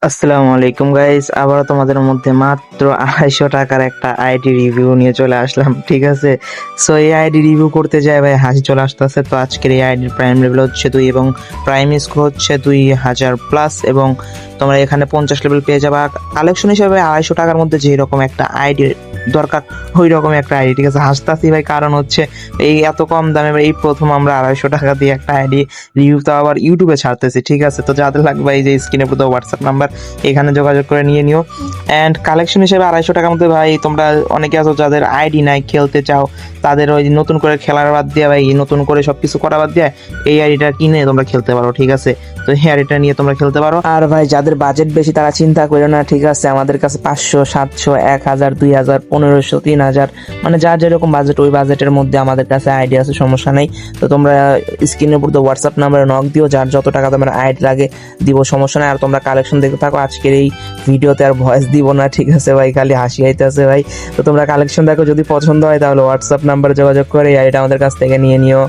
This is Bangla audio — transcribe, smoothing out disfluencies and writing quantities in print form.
আসসালামু আলাইকুম গাইস, আবারও তোমাদের মধ্যে মাত্র 250 টাকার একটা আইডি রিভিউ নিয়ে চলে আসলাম। ঠিক আছে, সো এই আইডি রিভিউ করতে যাই ভাই হাসি চলে আসতেছে। তো আজকের এই আইডির প্রাইম লেভেল হচ্ছে 2 এবং প্রাইম স্কোর হচ্ছে 2000 প্লাস, এবং তোমরা এখানে 50 লেভেল পেয়ে যাবা। কালেকশন হিসেবে 250 টাকার মধ্যে যেই রকম একটা আইডি দরকার ওই রকম একটা আইডি। ঠিক আছে, হাসতাছি ভাই, কারণ হচ্ছে এই এত কম দামে এই প্রথম আমরা 250 টাকা দিয়ে একটা আইডি রিভিউ তো আবার ইউটিউবে ছাড়তেছি। ঠিক আছে, তো যাদের লাগবে এই যে স্ক্রিনে পুরো হোয়াটসঅ্যাপ নাম্বার, এখানে যোগাযোগ করে নিয়ে নিও। অ্যান্ড কালেকশন হিসেবে 250 টাকার মধ্যে ভাই তোমরা অনেকে আছো যাদের আইডি নাই, খেলতে চাও, তাদের ওই নতুন করে খেলার বাদ দিয়ে ভাই নতুন করে সবকিছু করা বাদ দিয়ে এই আইডিটা কিনে তোমরা খেলতে পারো। ঠিক আছে, তো এই আইডিটা নিয়ে তোমরা খেলতে পারো। আর ভাই যাদের বাজেট বেশি তারা চিন্তা করো না। ঠিক আছে, আমাদের কাছে 500, 700, 1000, 2000, 1500, 3000, মানে যার যেরকম বাজেট ওই বাজেটের মধ্যে আমাদের কাছে আইডি আছে, সমস্যা নেই। তো তোমরা স্ক্রিনের উপর তো হোয়াটসঅ্যাপ নাম্বারে নক দিও, যার যত টাকা তোমার আইডি লাগে দিব, সমস্যা নাই। আর তোমরা কালেকশন দেখতে থাকো, আজকের এই ভিডিওতে আর ভয়েস দিব না। ঠিক আছে ভাই, খালি হাসি আইতেছে ভাই। তো তোমরা কালেকশন দেখো, যদি পছন্দ হয় তাহলে হোয়াটসঅ্যাপ নাম্বারে যোগাযোগ করে এই আইডিটা আমাদের কাছ থেকে নিয়ে নিও।